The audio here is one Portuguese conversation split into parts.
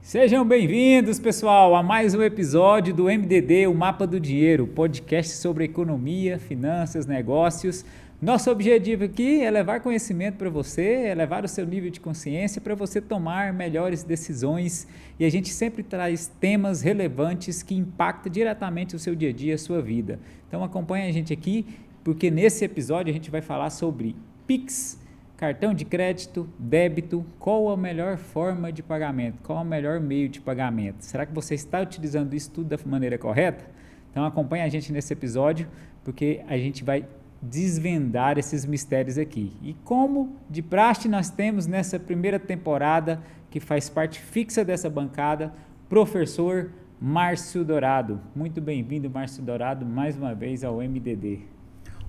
Sejam bem-vindos, pessoal, a mais um episódio do MDD, o Mapa do Dinheiro, podcast sobre economia, finanças, negócios. Nosso objetivo aqui é levar conhecimento para você, elevar o seu nível de consciência para você tomar melhores decisões, e a gente sempre traz temas relevantes que impactam diretamente o seu dia a dia, a sua vida. Então acompanhe a gente aqui, porque nesse episódio a gente vai falar sobre Pix, cartão de crédito, débito, qual a melhor forma de pagamento, qual o melhor meio de pagamento. Será que você está utilizando isso tudo da maneira correta? Então acompanhe a gente nesse episódio, porque a gente vai desvendar esses mistérios aqui. E como de praxe nós temos nessa primeira temporada, que faz parte fixa dessa bancada, professor Márcio Dourado. Muito bem-vindo, Márcio Dourado, mais uma vez ao MDD.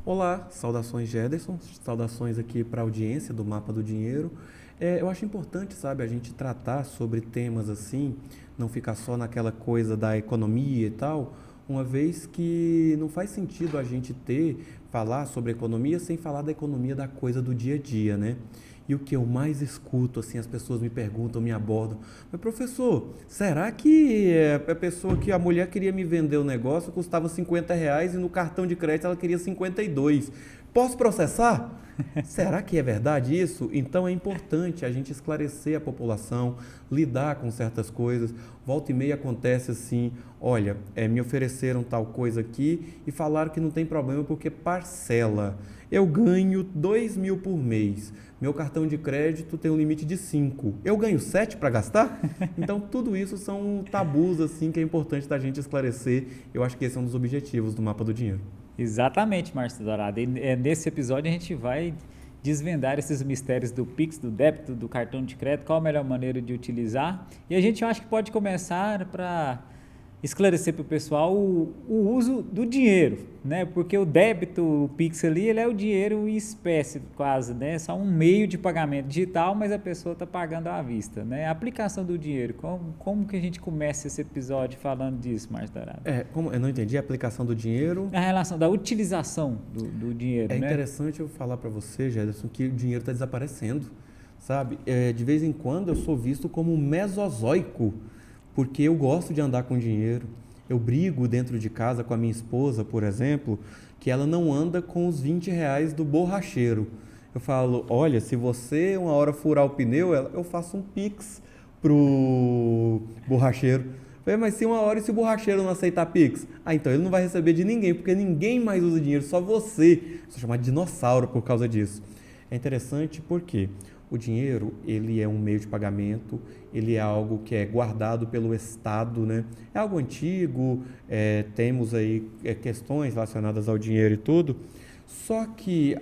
Olá, saudações Gederson, saudações aqui para a audiência do Mapa do Dinheiro. Eu acho importante, sabe, a gente tratar sobre temas assim, não ficar só naquela coisa da economia e tal, uma vez que não faz sentido a gente falar sobre economia sem falar da economia da coisa do dia a dia, né? E o que eu mais escuto, assim, as pessoas me perguntam, me abordam, mas professor, será que a mulher queria me vender o negócio, custava R$ 50 e no cartão de crédito ela queria 52? Posso processar? Será que é verdade isso? Então é importante a gente esclarecer a população, lidar com certas coisas. Volta e meia acontece assim, olha, me ofereceram tal coisa aqui e falaram que não tem problema porque parcela. Eu ganho 2.000 por mês, meu cartão de crédito tem um limite de 5. Eu ganho 7 para gastar? Então tudo isso são tabus assim que é importante da gente esclarecer. Eu acho que esse é um dos objetivos do Mapa do Dinheiro. Exatamente, Márcio Dourado. E nesse episódio a gente vai desvendar esses mistérios do Pix, do débito, do cartão de crédito, qual a melhor maneira de utilizar. E a gente acha que pode começar para esclarecer para o pessoal o uso do dinheiro, né? Porque o débito, o Pix ali, ele é o dinheiro em espécie quase, né? Só um meio de pagamento digital, mas a pessoa está pagando à vista, né? A aplicação do dinheiro, como que a gente começa esse episódio falando disso, Márcio Dourado? Eu não entendi a aplicação do dinheiro. A relação da utilização do dinheiro, É né? interessante eu falar para você, Gederson, que o dinheiro está desaparecendo, sabe? De vez em quando eu sou visto como um mesozoico, porque eu gosto de andar com dinheiro. Eu brigo dentro de casa com a minha esposa, por exemplo, que ela não anda com os R$ 20 do borracheiro. Eu falo, olha, se você uma hora furar o pneu, eu faço um Pix pro borracheiro. Mas se uma hora e se o borracheiro não aceitar Pix? Então ele não vai receber de ninguém, porque ninguém mais usa dinheiro, só você. Sou chamado de dinossauro por causa disso. É interessante porque o dinheiro, ele é um meio de pagamento, ele é algo que é guardado pelo Estado, né? É algo antigo, temos aí questões relacionadas ao dinheiro e tudo, só que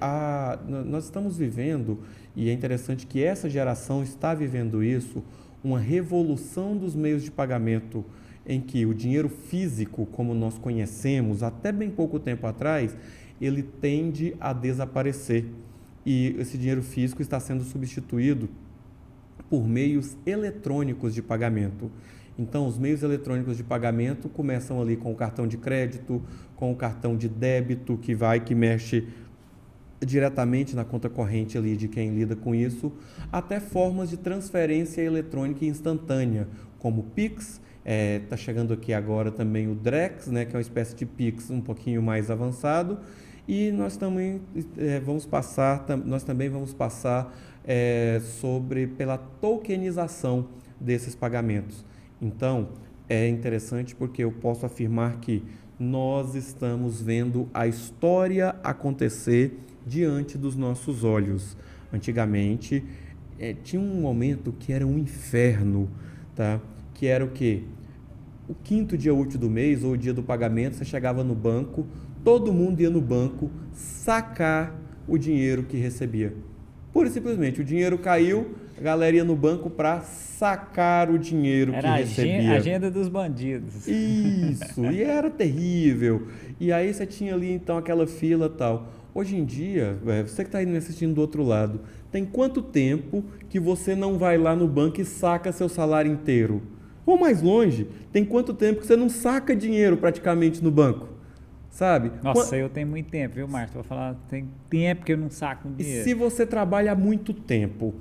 nós estamos vivendo, e é interessante que essa geração está vivendo isso, uma revolução dos meios de pagamento em que o dinheiro físico, como nós conhecemos até bem pouco tempo atrás, ele tende a desaparecer. E esse dinheiro físico está sendo substituído por meios eletrônicos de pagamento. Então, os meios eletrônicos de pagamento começam ali com o cartão de crédito, com o cartão de débito, que mexe diretamente na conta corrente ali de quem lida com isso, até formas de transferência eletrônica instantânea, como o Pix. Está chegando aqui agora também o Drex, né, que é uma espécie de Pix um pouquinho mais avançado. E nós também vamos passar pela tokenização desses pagamentos. Então, é interessante porque eu posso afirmar que nós estamos vendo a história acontecer diante dos nossos olhos. Antigamente, tinha um momento que era um inferno, tá? Que era o quê? O quinto dia útil do mês, ou o dia do pagamento, você chegava no banco, todo mundo ia no banco sacar o dinheiro que recebia. Pura e simplesmente, o dinheiro caiu, a galera ia no banco para sacar o dinheiro que recebia. Era a agenda dos bandidos. Isso, e era terrível. E aí você tinha ali então aquela fila e tal. Hoje em dia, você que está aí me assistindo do outro lado, tem quanto tempo que você não vai lá no banco e saca seu salário inteiro? Ou mais longe, tem quanto tempo que você não saca dinheiro praticamente no banco? Sabe? Nossa, eu tenho muito tempo, viu, Márcio? Vou falar, tem tempo que eu não saco E dinheiro. se você trabalha há muito tempo,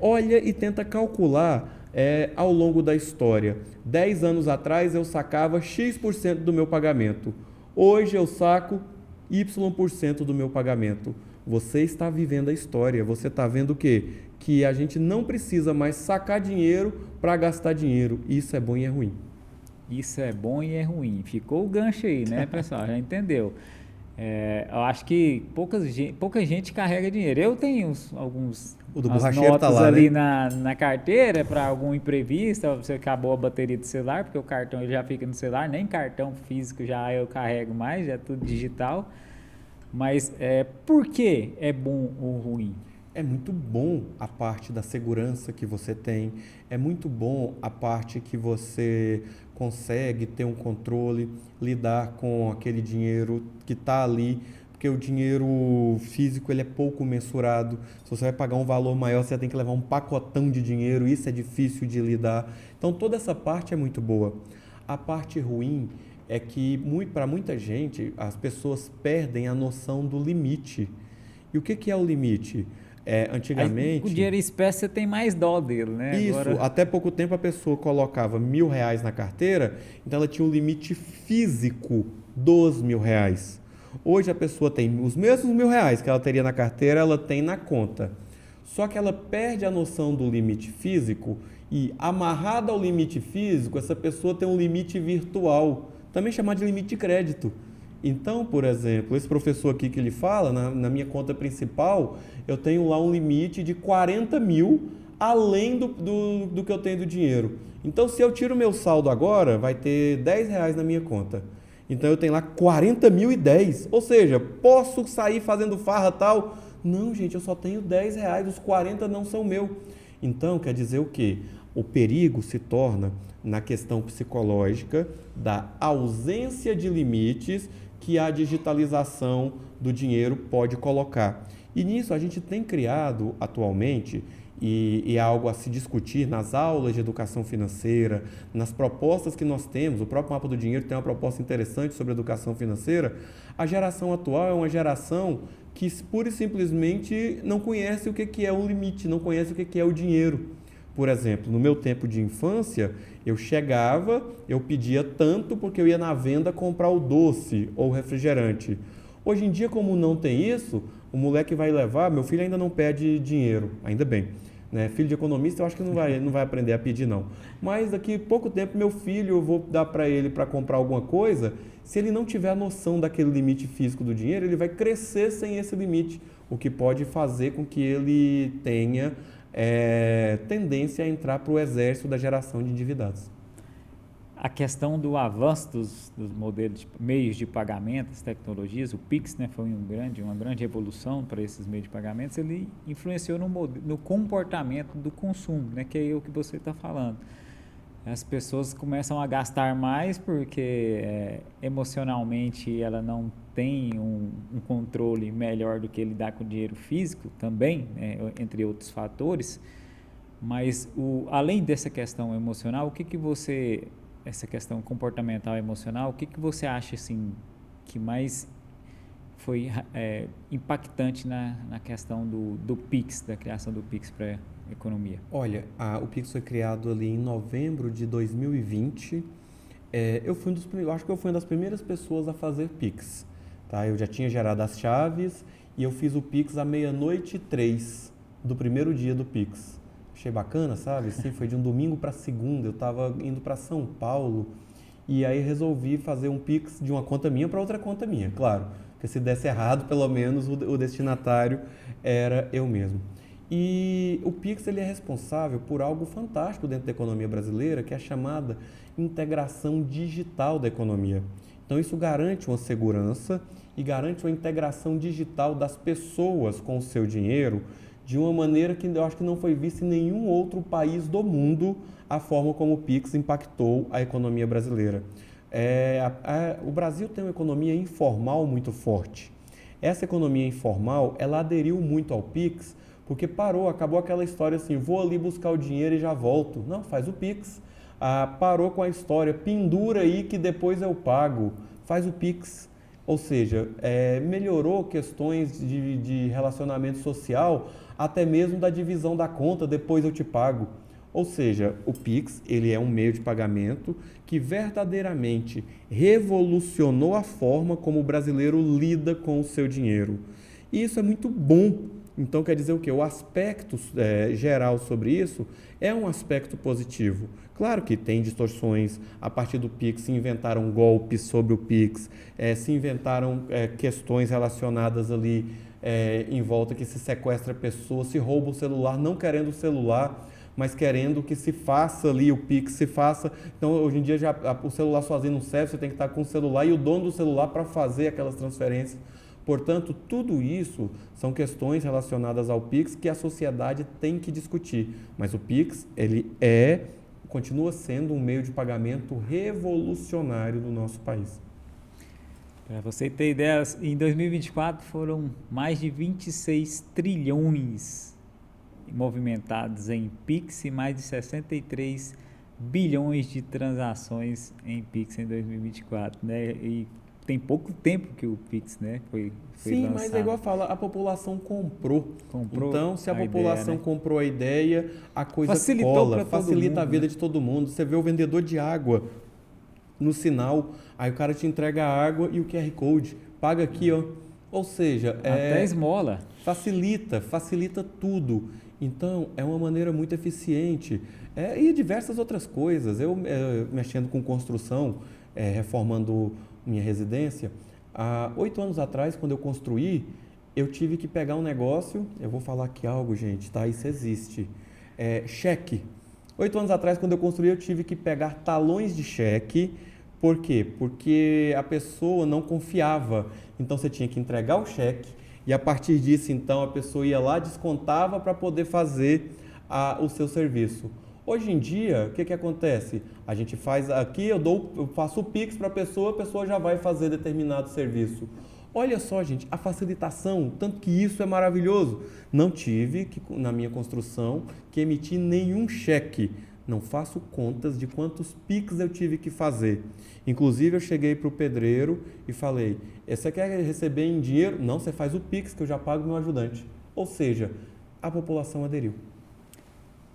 Olha e tenta calcular ao longo da história. 10 anos atrás eu sacava X% do meu pagamento. Hoje eu saco Y% do meu pagamento. Você está vivendo a história. Você está vendo o quê? Que a gente não precisa mais sacar dinheiro para gastar dinheiro. Isso é bom e é ruim. Isso é bom e é ruim. Ficou o gancho aí, né, pessoal? Já entendeu? Eu acho que pouca gente carrega dinheiro. Eu tenho O do as borracheiro tá notas lá, ali né? na carteira para algum imprevisto. Você acabou a bateria do celular, porque o cartão ele já fica no celular. Nem cartão físico já eu carrego mais, já é tudo digital. Mas por que é bom ou ruim? É muito bom a parte da segurança que você tem, é muito bom a parte que você consegue ter um controle, lidar com aquele dinheiro que está ali, porque o dinheiro físico ele é pouco mensurado. Se você vai pagar um valor maior, você tem que levar um pacotão de dinheiro, isso é difícil de lidar. Então toda essa parte é muito boa. A parte ruim é que para muita gente as pessoas perdem a noção do limite. E o que é o limite? Aí, com Antigamente, dinheiro em espécie você tem mais dó dele, né? isso, Agora, até pouco tempo a pessoa colocava R$ 1.000 na carteira, então ela tinha um limite físico dos R$ 1.000. Hoje a pessoa tem os mesmos R$ 1.000 que ela teria na carteira, ela tem na conta. Só que ela perde a noção do limite físico e, amarrada ao limite físico, essa pessoa tem um limite virtual, também chamado de limite de crédito. Então, por exemplo, esse professor aqui que ele fala, na minha conta principal, eu tenho lá um limite de 40 mil além do que eu tenho do dinheiro. Então, se eu tiro meu saldo agora, vai ter R$ 10 na minha conta. Então, eu tenho lá 40.010. Ou seja, posso sair fazendo farra tal? Não, gente, eu só tenho R$ 10, os 40 não são meu. Então, quer dizer o quê? O perigo se torna na questão psicológica da ausência de limites que a digitalização do dinheiro pode colocar. E nisso a gente tem criado atualmente, e é algo a se discutir nas aulas de educação financeira, nas propostas que nós temos, o próprio Mapa do Dinheiro tem uma proposta interessante sobre educação financeira. A geração atual é uma geração que pura e simplesmente não conhece o que é o limite, não conhece o que é o dinheiro. Por exemplo, no meu tempo de infância, eu chegava, eu pedia tanto porque eu ia na venda comprar o doce ou o refrigerante. Hoje em dia, como não tem isso, o moleque vai levar, meu filho ainda não pede dinheiro, ainda bem. Né? Filho de economista, eu acho que não vai aprender a pedir, não. Mas daqui a pouco tempo, meu filho, eu vou dar para ele para comprar alguma coisa, se ele não tiver a noção daquele limite físico do dinheiro, ele vai crescer sem esse limite, o que pode fazer com que ele tenha tendência a entrar para o exército da geração de endividados. a questão do avanço dos modelos de meios de pagamento, as tecnologias, o Pix, né, foi uma grande evolução para esses meios de pagamentos, ele influenciou no comportamento do consumo, né, que é o que você está falando. As pessoas começam a gastar mais porque emocionalmente ela não tem um controle melhor do que lidar com o dinheiro físico também, né, entre outros fatores. Mas além dessa questão emocional, essa questão comportamental e emocional, o que você acha assim que mais foi impactante na questão do Pix, da criação do Pix para a economia? Olha, o Pix foi criado ali em novembro de 2020. Eu acho que eu fui uma das primeiras pessoas a fazer Pix. Tá? Eu já tinha gerado as chaves e eu fiz o Pix à 00:03 do primeiro dia do Pix. Achei bacana, sabe? Sim, foi de um domingo para segunda. Eu estava indo para São Paulo e aí resolvi fazer um Pix de uma conta minha para outra conta minha, claro. Porque se desse errado, pelo menos o destinatário era eu mesmo. E o Pix ele é responsável por algo fantástico dentro da economia brasileira, que é a chamada integração digital da economia. Então isso garante uma segurança e garante uma integração digital das pessoas com o seu dinheiro de uma maneira que eu acho que não foi vista em nenhum outro país do mundo a forma como o Pix impactou a economia brasileira. O Brasil tem uma economia informal muito forte. Essa economia informal, ela aderiu muito ao Pix porque acabou aquela história assim, vou ali buscar o dinheiro e já volto. Não, faz o Pix. Parou com a história, pendura aí que depois eu pago. Faz o Pix. Ou seja, melhorou questões de relacionamento social até mesmo da divisão da conta, depois eu te pago. Ou seja, o Pix, ele é um meio de pagamento que verdadeiramente revolucionou a forma como o brasileiro lida com o seu dinheiro. E isso é muito bom. Então, quer dizer o quê? O aspecto geral sobre isso é um aspecto positivo. Claro que tem distorções. A partir do Pix se inventaram golpes sobre o Pix, se inventaram questões relacionadas ali em volta que se sequestra a pessoa, se rouba o celular, não querendo o celular, mas querendo que se faça ali, o Pix se faça. Então, hoje em dia, o celular sozinho não serve, você tem que estar com o celular e o dono do celular para fazer aquelas transferências. Portanto, tudo isso são questões relacionadas ao Pix que a sociedade tem que discutir. Mas o Pix, ele continua sendo um meio de pagamento revolucionário do nosso país. Para você ter ideia, em 2024 foram mais de 26 trilhões movimentados em Pix e mais de 63 bilhões de transações em Pix em 2024, né? E tem pouco tempo que o Pix, né, foi Sim, lançado. mas é igual fala, a população comprou. Então, se a população ideia, né? comprou a ideia, a coisa Facilitou cola, pra todo facilita a mundo, vida né? de todo mundo. Você vê o vendedor de água no sinal, aí o cara te entrega a água e o QR Code, paga aqui, ó. Ou seja, Até esmola. facilita tudo. Então, é uma maneira muito eficiente. E diversas outras coisas. Eu, mexendo com construção, reformando minha residência, há 8 anos atrás, quando eu construí, eu tive que pegar um negócio, eu vou falar aqui algo, gente, tá? Isso existe. Cheque. 8 anos atrás, quando eu construí, eu tive que pegar talões de cheque. Por quê? Porque a pessoa não confiava. Então, você tinha que entregar o cheque e, a partir disso, então, a pessoa ia lá, descontava para poder fazer o seu serviço. Hoje em dia, o que acontece? A gente faz aqui, eu faço o Pix para a pessoa já vai fazer determinado serviço. Olha só, gente, a facilitação, tanto que isso é maravilhoso. Não tive, na minha construção, que emitir nenhum cheque. Não faço contas de quantos Pix eu tive que fazer. Inclusive, eu cheguei para o pedreiro e falei, você quer receber em dinheiro? Não, você faz o Pix, que eu já pago meu ajudante. Ou seja, a população aderiu.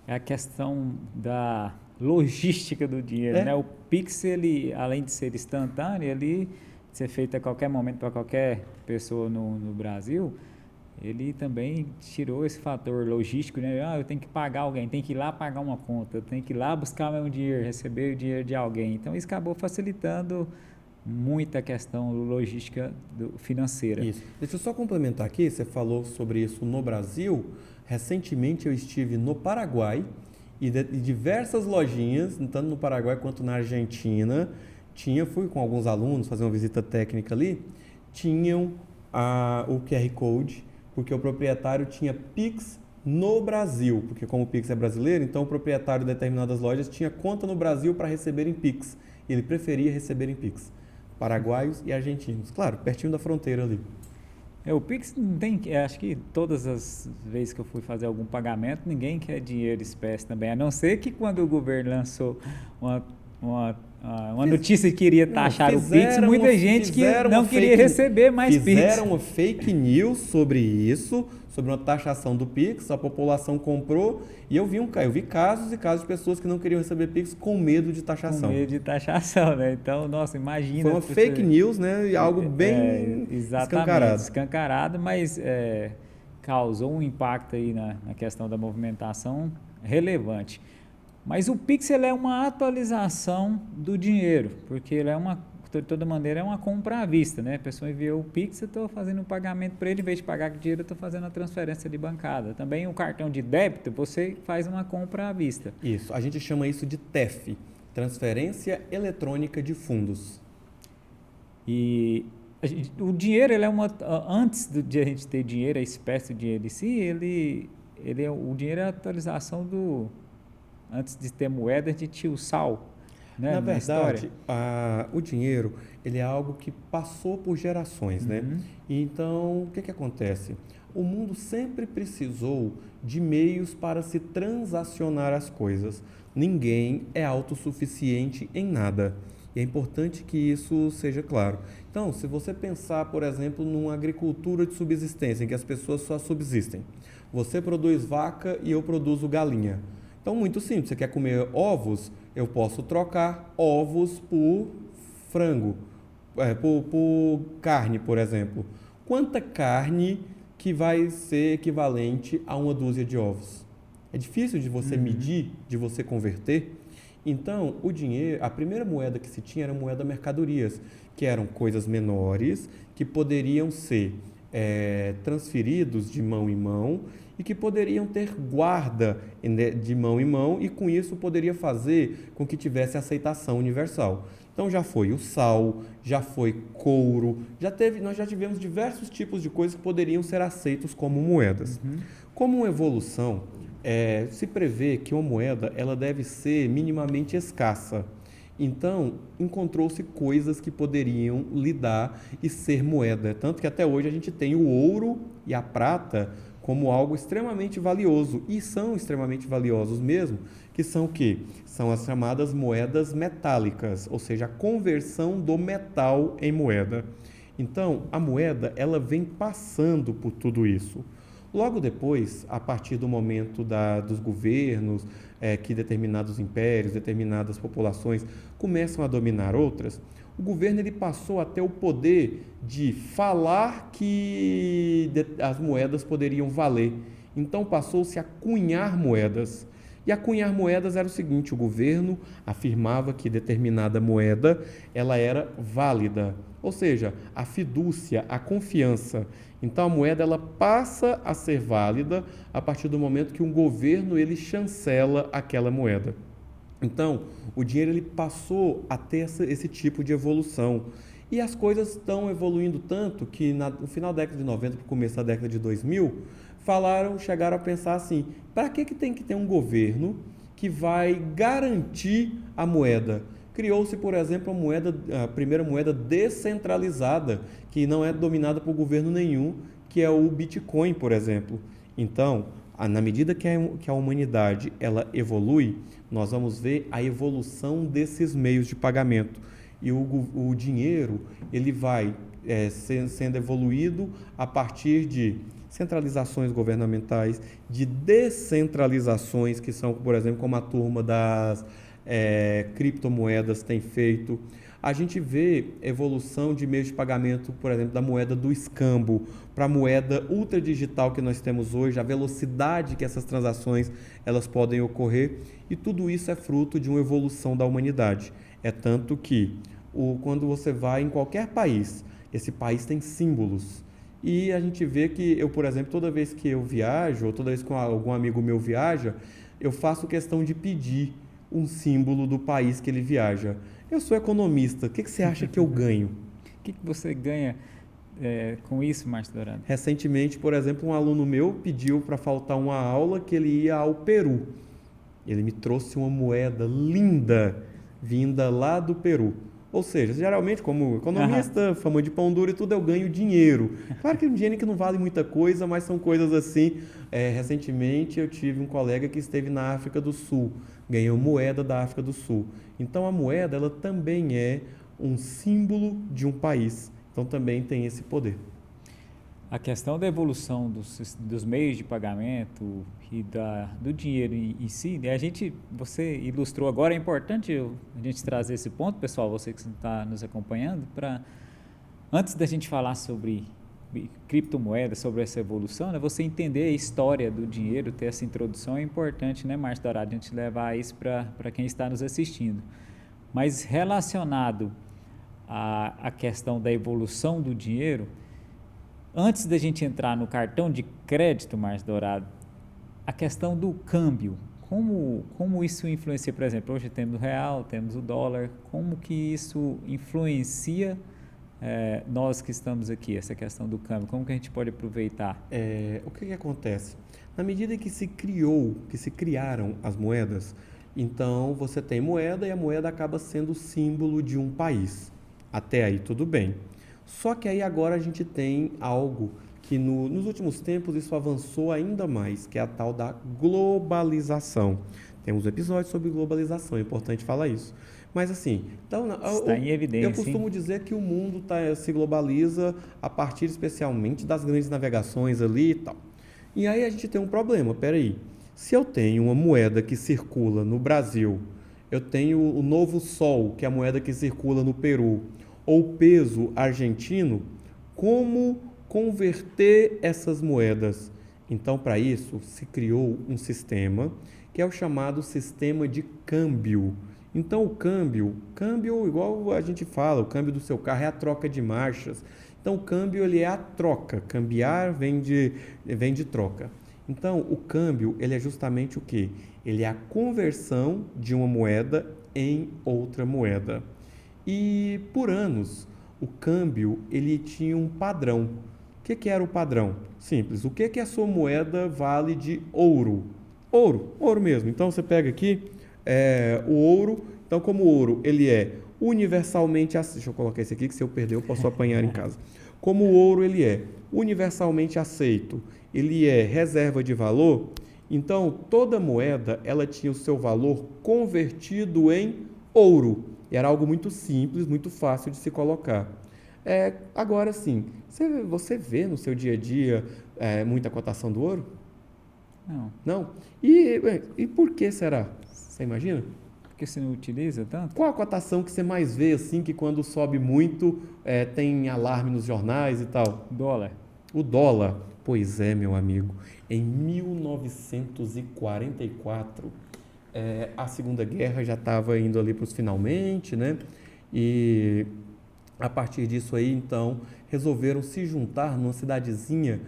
É a questão da logística do dinheiro, né? O Pix, ele, além de ser instantâneo, ele ser feito a qualquer momento para qualquer pessoa no Brasil, ele também tirou esse fator logístico, né? Eu tenho que pagar alguém, tenho que ir lá pagar uma conta, eu tenho que ir lá buscar meu dinheiro, receber o dinheiro de alguém. Então, isso acabou facilitando muito a questão logística financeira. Isso. Deixa eu só complementar aqui, você falou sobre isso no Brasil. Recentemente eu estive no Paraguai e diversas lojinhas, tanto no Paraguai quanto na Argentina, fui com alguns alunos fazer uma visita técnica ali, tinham o QR Code, porque o proprietário tinha Pix no Brasil, porque como o Pix é brasileiro, então o proprietário de determinadas lojas tinha conta no Brasil para receber em Pix. Ele preferia receber em Pix. Paraguaios e argentinos. Claro, pertinho da fronteira ali. O Pix não tem, acho que todas as vezes que eu fui fazer algum pagamento, ninguém quer dinheiro espécie também, a não ser que quando o governo lançou uma notícia que queria taxar o Pix, muita gente que não queria receber mais Pix. Fizeram uma fake news sobre isso, sobre uma taxação do Pix, a população comprou e eu vi casos e casos de pessoas que não queriam receber Pix com medo de taxação. Com medo de taxação, né? Então, nossa, imagina. Foi uma fake news, né? E algo bem escancarado, mas causou um impacto aí na questão da movimentação relevante. Mas o Pix ele é uma atualização do dinheiro, porque ele de toda maneira, é uma compra à vista, né? A pessoa enviou o Pix, eu estou fazendo um pagamento para ele, em vez de pagar com dinheiro, eu estou fazendo a transferência de bancada. Também o cartão de débito, você faz uma compra à vista. Isso, a gente chama isso de TEF, Transferência Eletrônica de Fundos. E o dinheiro, ele é antes de a gente ter dinheiro, a espécie de dinheiro em si, o dinheiro é a atualização antes de ter moeda, a gente tinha o sal. Né? Na verdade, o dinheiro ele é algo que passou por gerações, né? Então, o que acontece? O mundo sempre precisou de meios para se transacionar as coisas. Ninguém é autossuficiente em nada. E é importante que isso seja claro. Então, se você pensar, por exemplo, numa agricultura de subsistência, em que as pessoas só subsistem, Você produz vaca e eu produzo galinha. Então, muito simples. Você quer comer ovos? Eu posso trocar ovos por frango, por carne, por exemplo. Quanta carne que vai ser equivalente a uma dúzia de ovos? É difícil de você medir, de você converter. Então, o dinheiro, a primeira moeda que se tinha era a moeda mercadorias, que eram coisas menores que poderiam ser transferidos de mão em mão e que poderiam ter guarda de mão em mão e com isso poderia fazer com que tivesse aceitação universal. Então já foi o sal, já foi couro, nós já tivemos diversos tipos de coisas que poderiam ser aceitos como moedas. Como uma evolução, se prevê que uma moeda ela deve ser minimamente escassa. Então, encontrou-se coisas que poderiam lidar e ser moeda. Tanto que até hoje a gente tem o ouro e a prata como algo extremamente valioso. E são extremamente valiosos mesmo, que são o quê? São as chamadas moedas metálicas, ou seja, a conversão do metal em moeda. Então, a moeda ela vem passando por tudo isso. Logo depois, a partir do momento dos governos, que determinados impérios, determinadas populações começam a dominar outras, o governo ele passou a ter o poder de falar que as moedas poderiam valer. Então passou-se a cunhar moedas. E a cunhar moedas era o seguinte, o governo afirmava que determinada moeda ela era válida, ou seja, a fidúcia, a confiança. Então a moeda ela passa a ser válida a partir do momento que um governo ele chancela aquela moeda. Então, o dinheiro ele passou a ter esse tipo de evolução. E as coisas estão evoluindo tanto que no final da década de 90, para o começo da década de 2000, chegaram a pensar assim, para que tem que ter um governo que vai garantir a moeda? Criou-se, por exemplo, a primeira moeda descentralizada, que não é dominada por governo nenhum, que é o Bitcoin, por exemplo. Então, na medida que a humanidade ela evolui, nós vamos ver a evolução desses meios de pagamento. E o dinheiro ele vai sendo evoluído a partir de centralizações governamentais, de descentralizações, que são, por exemplo, como a turma das criptomoedas tem feito. A gente vê evolução de meios de pagamento, por exemplo, da moeda do escambo para a moeda ultradigital que nós temos hoje, a velocidade que essas transações elas podem ocorrer, e tudo isso é fruto de uma evolução da humanidade. É tanto que quando você vai em qualquer país, esse país tem símbolos. E a gente vê que eu, por exemplo, toda vez que eu viajo, ou toda vez que algum amigo meu viaja, eu faço questão de pedir um símbolo do país que ele viaja. Eu sou economista, o que você acha que eu ganho? O que você ganha com isso, Márcio Dourado? Recentemente, por exemplo, um aluno meu pediu para faltar uma aula que ele ia ao Peru. Ele me trouxe uma moeda linda, vinda lá do Peru. Ou seja, geralmente, como economista, fama de pão duro e tudo, eu ganho dinheiro. Claro que é um dinheiro que não vale muita coisa, mas são coisas assim. Recentemente, eu tive um colega que esteve na África do Sul, ganhou moeda da África do Sul. Então, a moeda ela também é um símbolo de um país. Então, também tem esse poder. A questão da evolução dos meios de pagamento e do dinheiro em si, você ilustrou agora, é importante a gente trazer esse ponto, pessoal, você que está nos acompanhando, antes da gente falar sobre criptomoedas, sobre essa evolução, né, você entender a história do dinheiro, ter essa introdução é importante, né, Márcio Dourado, a gente levar isso para quem está nos assistindo. Mas relacionado à questão da evolução do dinheiro, antes da gente entrar no cartão de crédito, Márcio Dourado, a questão do câmbio, como isso influencia, por exemplo, hoje temos o real, temos o dólar, como que isso influencia nós que estamos aqui, essa questão do câmbio, como que a gente pode aproveitar? O que acontece? Na medida que se criaram as moedas, então você tem moeda e a moeda acaba sendo símbolo de um país. Até aí tudo bem. Só que aí agora a gente tem algo que nos últimos tempos isso avançou ainda mais, que é a tal da globalização. Temos episódios sobre globalização, é importante falar isso. Mas assim, então, está em evidência. Eu costumo dizer que o mundo se globaliza a partir especialmente das grandes navegações ali e tal. E aí a gente tem um problema, peraí. Se eu tenho uma moeda que circula no Brasil, eu tenho o Novo Sol, que é a moeda que circula no Peru, ou o peso argentino, como converter essas moedas? Então, para isso, se criou um sistema que é o chamado sistema de câmbio. Então, o câmbio, igual a gente fala, o câmbio do seu carro é a troca de marchas. Então, o câmbio ele é a troca. Cambiar vem de troca. Então, o câmbio ele é justamente o quê? Ele é a conversão de uma moeda em outra moeda. E por anos, o câmbio ele tinha um padrão. O que era o padrão? Simples. O que a sua moeda vale de ouro? Ouro mesmo. Então você pega aqui o ouro. Então, como o ouro ele é universalmente aceito. Deixa eu colocar esse aqui que se eu perder eu posso apanhar em casa. Como o ouro ele é universalmente aceito, ele é reserva de valor. Então toda moeda ela tinha o seu valor convertido em ouro. E era algo muito simples, muito fácil de se colocar. Agora sim, você vê no seu dia a dia muita cotação do ouro? Não. Não? E por que será? Você imagina? Porque você não utiliza tanto? Qual a cotação que você mais vê assim que quando sobe muito tem alarme nos jornais e tal? Dólar. O dólar. Pois é, meu amigo. Em 1944, a Segunda Guerra já estava indo ali para os finalmente, né? E a partir disso aí, então, resolveram se juntar numa cidadezinha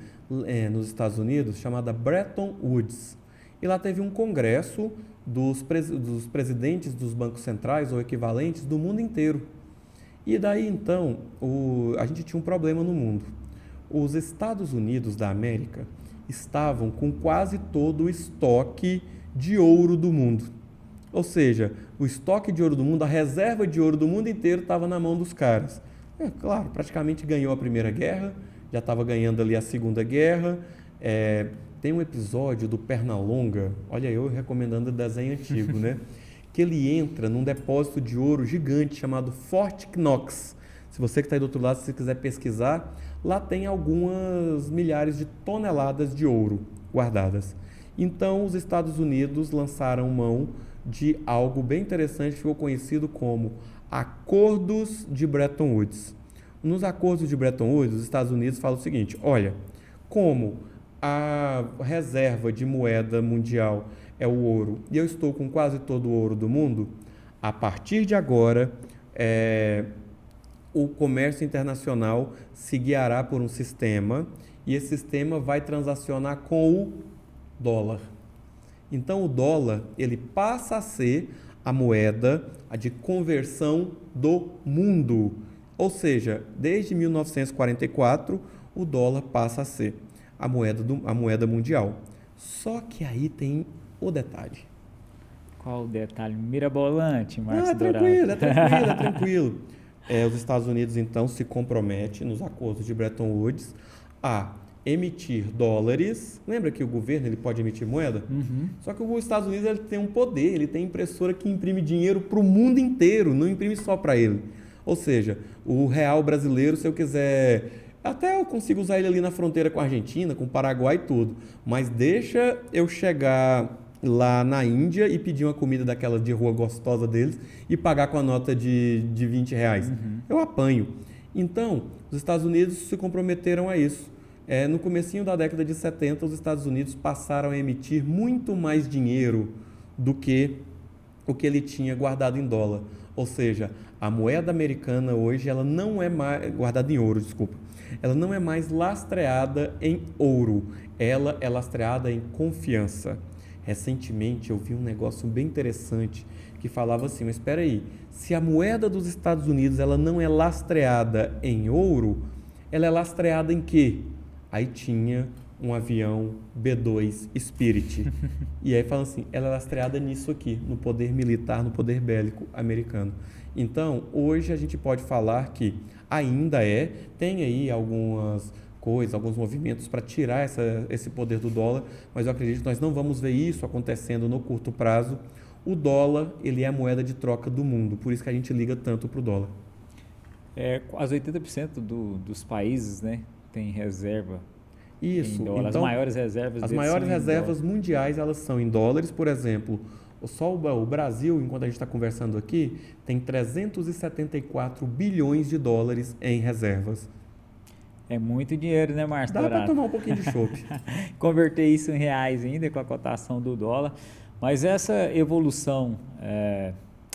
nos Estados Unidos chamada Bretton Woods. E lá teve um congresso dos presidentes dos bancos centrais ou equivalentes do mundo inteiro. E daí, então, a gente tinha um problema no mundo. Os Estados Unidos da América estavam com quase todo o estoque de ouro do mundo. Ou seja, o estoque de ouro do mundo, a reserva de ouro do mundo inteiro estava na mão dos caras. Claro, praticamente ganhou a Primeira Guerra, já estava ganhando ali a Segunda Guerra. Tem um episódio do Pernalonga, olha eu recomendando o desenho antigo, né? Que ele entra num depósito de ouro gigante chamado Fort Knox. Se você que está aí do outro lado, se você quiser pesquisar, lá tem algumas milhares de toneladas de ouro guardadas. Então, os Estados Unidos lançaram mão de algo bem interessante que ficou conhecido como Acordos de Bretton Woods. Nos Acordos de Bretton Woods, os Estados Unidos falam o seguinte: olha, como a reserva de moeda mundial é o ouro e eu estou com quase todo o ouro do mundo, a partir de agora, o comércio internacional se guiará por um sistema e esse sistema vai transacionar com o dólar. Então o dólar ele passa a ser a moeda de conversão do mundo. Ou seja, desde 1944 o dólar passa a ser a moeda mundial. Só que aí tem o detalhe. Qual o detalhe mirabolante, Marcos Dourado? É tranquilo. Os Estados Unidos, então, se comprometem nos acordos de Bretton Woods a emitir dólares. Lembra que o governo ele pode emitir moeda? Uhum. Só que os Estados Unidos ele tem um poder, ele tem impressora que imprime dinheiro para o mundo inteiro, não imprime só para ele. Ou seja, o real brasileiro, se eu quiser, até eu consigo usar ele ali na fronteira com a Argentina, com o Paraguai e tudo, mas deixa eu chegar lá na Índia e pedir uma comida daquela de rua gostosa deles e pagar com a nota de R$20. Uhum. Eu apanho. Então, os Estados Unidos se comprometeram a isso. No comecinho da década de 70, os Estados Unidos passaram a emitir muito mais dinheiro do que o que ele tinha guardado em dólar. Ou seja, a moeda americana hoje, ela não é mais, guardada em ouro, desculpa, ela não é mais lastreada em ouro, ela é lastreada em confiança. Recentemente eu vi um negócio bem interessante que falava assim, mas espera aí, se a moeda dos Estados Unidos ela não é lastreada em ouro, ela é lastreada em quê? Aí tinha um avião B-2 Spirit. E aí falam assim, ela é lastreada nisso aqui, no poder militar, no poder bélico americano. Então, hoje a gente pode falar que ainda tem aí algumas coisas, alguns movimentos para tirar esse poder do dólar, mas eu acredito que nós não vamos ver isso acontecendo no curto prazo. O dólar, ele é a moeda de troca do mundo, por isso que a gente liga tanto para o dólar. Quase 80% dos países, né, tem reserva. Isso. Em dólar. Então, As maiores reservas as deles maiores são em reservas dólar. mundiais, elas são em dólares, por exemplo. Só o Brasil, enquanto a gente está conversando aqui, tem 374 bilhões de dólares em reservas. É muito dinheiro, né, Márcio Dá para Dourado? tomar um pouquinho de chopp. Converter isso em reais ainda com a cotação do dólar. Mas essa evolução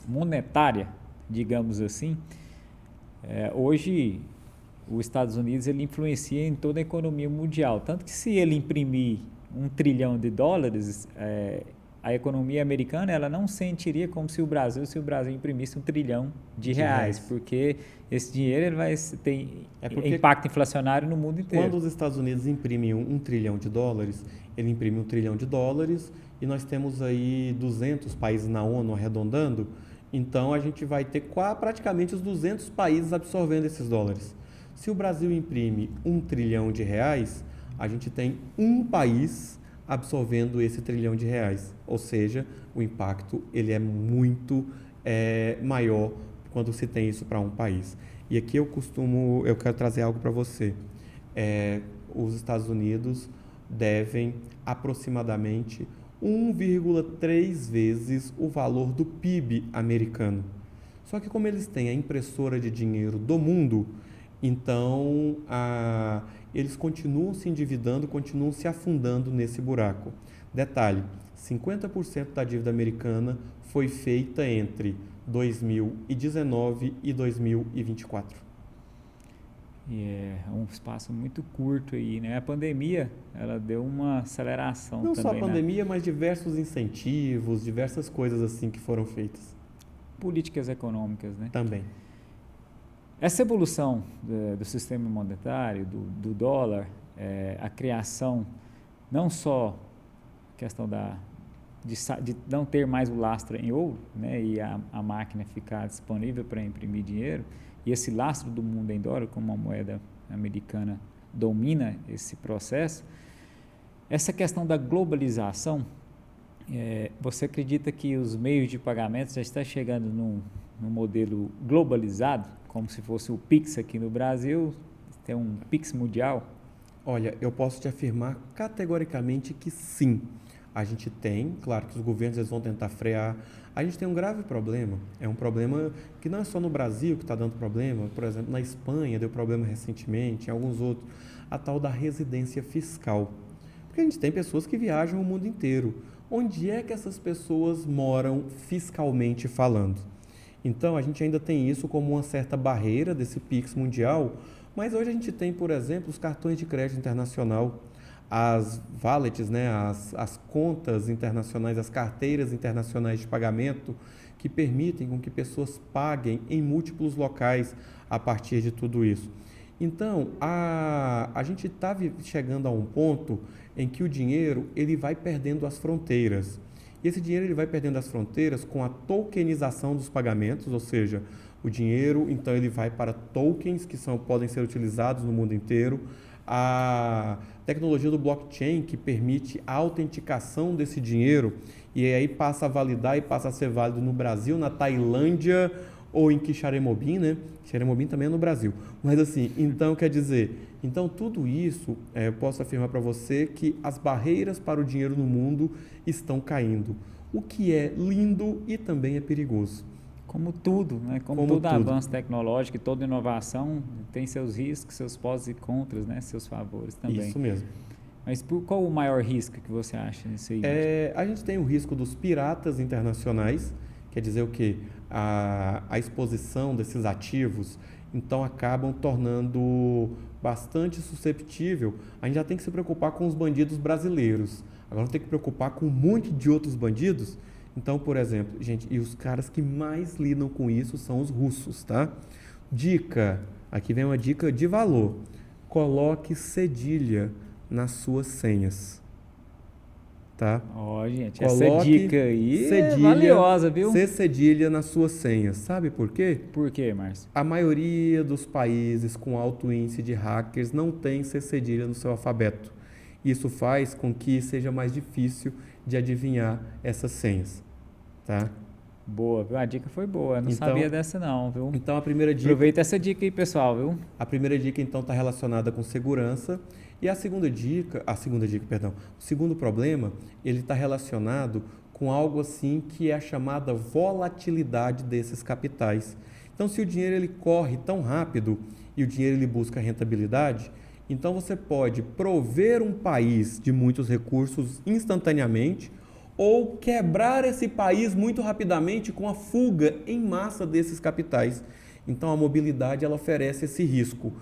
monetária, digamos assim, hoje os Estados Unidos ele influencia em toda a economia mundial. Tanto que se ele imprimir $1 trilhão, a economia americana ela não sentiria como se o Brasil imprimisse $1 trilhão de reais, porque esse dinheiro ele vai ter impacto inflacionário no mundo inteiro. Quando os Estados Unidos imprimem $1 trilhão, ele imprime $1 trilhão e nós temos aí 200 países na ONU arredondando, então a gente vai ter praticamente os 200 países absorvendo esses dólares. Se o Brasil imprime $1 trilhão, a gente tem um país absorvendo esse $1 trilhão, ou seja, o impacto ele é muito maior quando se tem isso para um país. E aqui eu quero trazer algo para você. Os Estados Unidos devem aproximadamente 1,3 vezes o valor do PIB americano. Só que como eles têm a impressora de dinheiro do mundo, então eles continuam se endividando, continuam se afundando nesse buraco. Detalhe, 50% da dívida americana foi feita entre 2019 e 2024. E é um espaço muito curto aí, né? A pandemia, ela deu uma aceleração Não também. Não só a pandemia, mas diversos incentivos, diversas coisas assim que foram feitas. Políticas econômicas, né? Também. Essa evolução do sistema monetário, do dólar, a criação, não só a questão de não ter mais o lastro em ouro, né, e a máquina ficar disponível para imprimir dinheiro, e esse lastro do mundo em dólar, como a moeda americana domina esse processo, essa questão da globalização, você acredita que os meios de pagamento já estão chegando num modelo globalizado, como se fosse o Pix aqui no Brasil, tem um Pix mundial? Olha, eu posso te afirmar categoricamente que sim. A gente tem, claro que os governos eles vão tentar frear. A gente tem um grave problema, é um problema que não é só no Brasil que está dando problema, por exemplo, na Espanha deu problema recentemente, em alguns outros, a tal da residência fiscal. Porque a gente tem pessoas que viajam o mundo inteiro. Onde é que essas pessoas moram fiscalmente falando? Então, a gente ainda tem isso como uma certa barreira desse Pix mundial, mas hoje a gente tem, por exemplo, os cartões de crédito internacional, as wallets, né, as contas internacionais, as carteiras internacionais de pagamento, que permitem com que pessoas paguem em múltiplos locais a partir de tudo isso. Então, a gente está chegando a um ponto em que o dinheiro ele vai perdendo as fronteiras. E esse dinheiro ele vai perdendo as fronteiras com a tokenização dos pagamentos, ou seja, o dinheiro então ele vai para tokens que podem ser utilizados no mundo inteiro. A tecnologia do blockchain que permite a autenticação desse dinheiro e aí passa a validar e passa a ser válido no Brasil, na Tailândia ou em Quixaramobim, né? Quixaramobim também é no Brasil. Mas assim, então quer dizer, então tudo isso, eu posso afirmar para você que as barreiras para o dinheiro no mundo estão caindo, o que é lindo e também é perigoso. Como tudo, né? Como todo avanço tecnológico e toda inovação tem seus riscos, seus pós e contras, né? Seus favores também. Isso mesmo. Mas qual o maior risco que você acha nisso aí? A gente tem o risco dos piratas internacionais, quer dizer o quê? A exposição desses ativos, então acabam tornando bastante susceptível. A gente já tem que se preocupar com os bandidos brasileiros. Agora tem que preocupar com um monte de outros bandidos. Então, por exemplo, gente, e os caras que mais lidam com isso são os russos, tá? Dica, aqui vem uma dica de valor. Coloque cedilha nas suas senhas, tá? Ó, gente, Coloque essa dica aí é valiosa, viu? Cedilha nas suas senhas. Sabe por quê? Por quê, Márcio? A maioria dos países com alto índice de hackers não tem cedilha no seu alfabeto. Isso faz com que seja mais difícil de adivinhar essas senhas, tá? Boa, viu? A dica foi boa, eu não sabia dessa não, viu? Então a primeira dica... Aproveita essa dica aí, pessoal, viu? A primeira dica então está relacionada com segurança E perdão, o segundo problema, ele está relacionado com algo assim que é a chamada volatilidade desses capitais. Então, se o dinheiro ele corre tão rápido e o dinheiro ele busca rentabilidade, então você pode prover um país de muitos recursos instantaneamente ou quebrar esse país muito rapidamente com a fuga em massa desses capitais. Então a mobilidade ela oferece esse risco.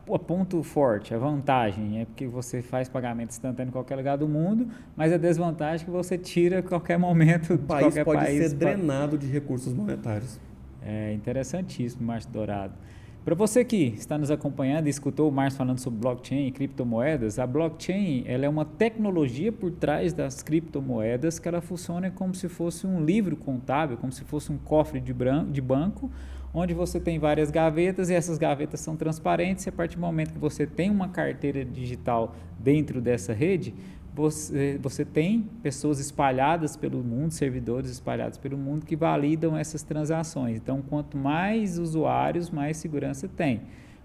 O ponto forte, a vantagem é porque você faz pagamento instantâneo em qualquer lugar do mundo, mas a desvantagem é que você tira a qualquer momento O país de qualquer pode país. ser drenado de recursos monetários. É interessantíssimo, Márcio Dourado. Para você que está nos acompanhando e escutou o Márcio falando sobre blockchain e criptomoedas, a blockchain ela é uma tecnologia por trás das criptomoedas que ela funciona como se fosse um livro contábil, como se fosse um cofre de banco, onde você tem várias gavetas e essas gavetas são transparentes e a partir do momento que você tem uma carteira digital dentro dessa rede, você tem pessoas espalhadas pelo mundo, servidores espalhados pelo mundo que validam essas transações. Então, quanto mais usuários, mais segurança tem.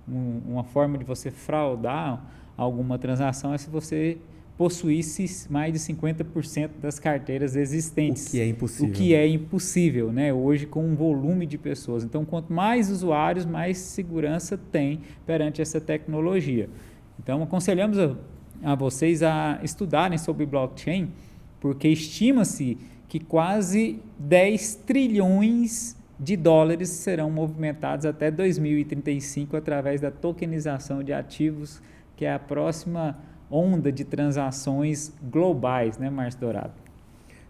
Uma forma de você fraudar alguma transação é se você possuísse mais de 50% das carteiras existentes. O que é impossível. O que é impossível, né? Hoje com um volume de pessoas. Então, quanto mais usuários, mais segurança tem perante essa tecnologia. Então, aconselhamos a vocês a estudarem sobre blockchain, porque estima-se que quase 10 trilhões de dólares serão movimentados até 2035 através da tokenização de ativos, que é a próxima onda de transações globais, né, Márcio Dourado?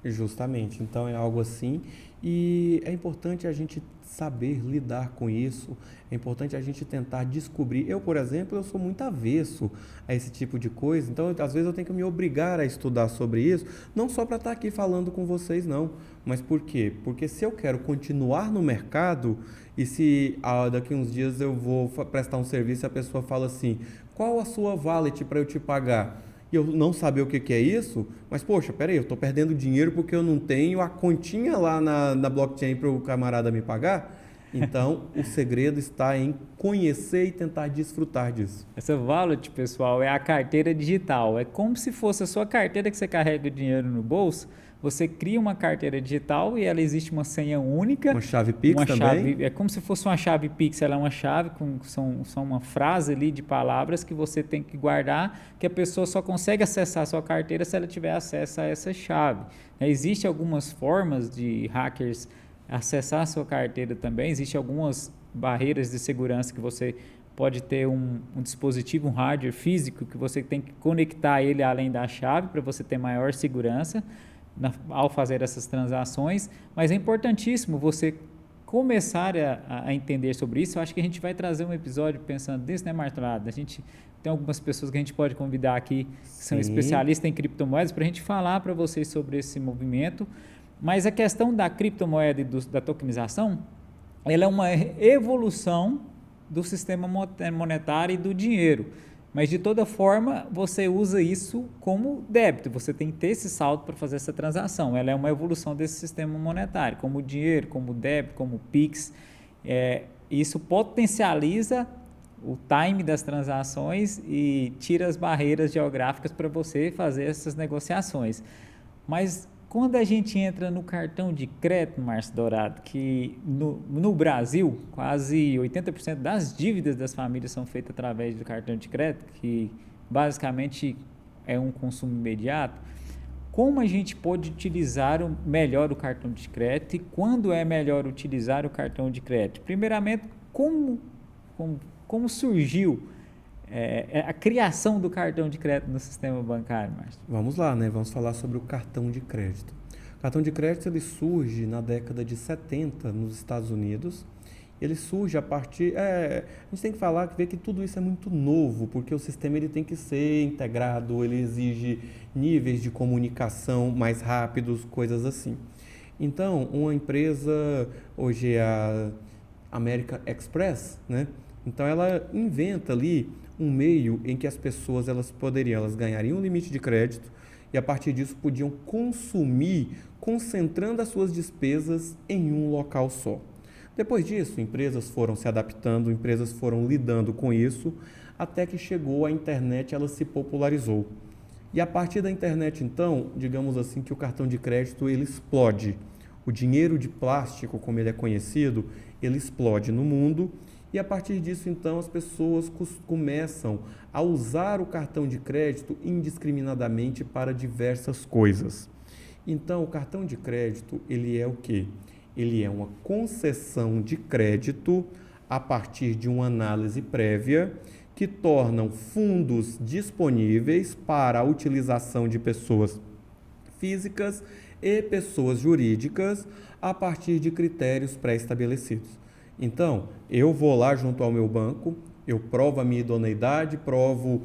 Justamente, então é algo assim e é importante a gente saber lidar com isso, é importante a gente tentar descobrir. Eu, por exemplo, eu sou muito avesso a esse tipo de coisa, então às vezes eu tenho que me obrigar a estudar sobre isso, não só para estar aqui falando com vocês não, mas por quê? Porque se eu quero continuar no mercado e se daqui uns dias eu vou prestar um serviço e a pessoa fala assim, qual a sua wallet para eu te pagar? E eu não saber o que é isso, mas poxa, peraí, eu estou perdendo dinheiro porque eu não tenho a continha lá na blockchain para o camarada me pagar. Então, o segredo está em conhecer e tentar desfrutar disso. Essa wallet, pessoal, é a carteira digital. É como se fosse a sua carteira que você carrega o dinheiro no bolso. Você cria uma carteira digital e ela existe uma senha única. Uma chave Pix também? É como se fosse uma chave Pix. Ela é uma chave, são uma frase ali de palavras que você tem que guardar, que a pessoa só consegue acessar a sua carteira se ela tiver acesso a essa chave. Existem algumas formas de hackers acessar a sua carteira também. Existem algumas barreiras de segurança que você pode ter um dispositivo, um hardware físico que você tem que conectar ele além da chave para você ter maior segurança ao fazer essas transações, mas é importantíssimo você começar a entender sobre isso. Eu acho que a gente vai trazer um episódio pensando nisso, né, Martelado? A gente tem algumas pessoas que a gente pode convidar aqui que são especialistas em criptomoedas para a gente falar para vocês sobre esse movimento, mas a questão da criptomoeda e da tokenização, ela é uma evolução do sistema monetário e do dinheiro. Mas, de toda forma, você usa isso como débito. Você tem que ter esse saldo para fazer essa transação. Ela é uma evolução desse sistema monetário, como dinheiro, como débito, como PIX. Isso potencializa o time das transações e tira as barreiras geográficas para você fazer essas negociações. Mas quando a gente entra no cartão de crédito, Márcio Dourado, que no Brasil, quase 80% das dívidas das famílias são feitas através do cartão de crédito, que basicamente é um consumo imediato, como a gente pode utilizar melhor o cartão de crédito e quando é melhor utilizar o cartão de crédito? Primeiramente, como surgiu a criação do cartão de crédito no sistema bancário, Márcio? Vamos lá, né? Vamos falar sobre o cartão de crédito. O cartão de crédito ele surge na década de 70 nos Estados Unidos. Ele surge a partir... a gente tem que ver que tudo isso é muito novo, porque o sistema ele tem que ser integrado, ele exige níveis de comunicação mais rápidos, coisas assim. Então, uma empresa, hoje é a American Express, né? Então, ela inventa ali um meio em que as pessoas elas ganhariam um limite de crédito e a partir disso podiam consumir, concentrando as suas despesas em um local só. Depois disso, empresas foram se adaptando, empresas foram lidando com isso, até que chegou a internet, ela se popularizou. E a partir da internet, então, digamos assim que o cartão de crédito ele explode. O dinheiro de plástico, como ele é conhecido, ele explode no mundo e a partir disso, então, as pessoas começam a usar o cartão de crédito indiscriminadamente para diversas coisas. Então, o cartão de crédito, ele é o quê? Ele é uma concessão de crédito a partir de uma análise prévia que tornam fundos disponíveis para a utilização de pessoas físicas e pessoas jurídicas a partir de critérios pré-estabelecidos. Então, eu vou lá junto ao meu banco, eu provo a minha idoneidade, provo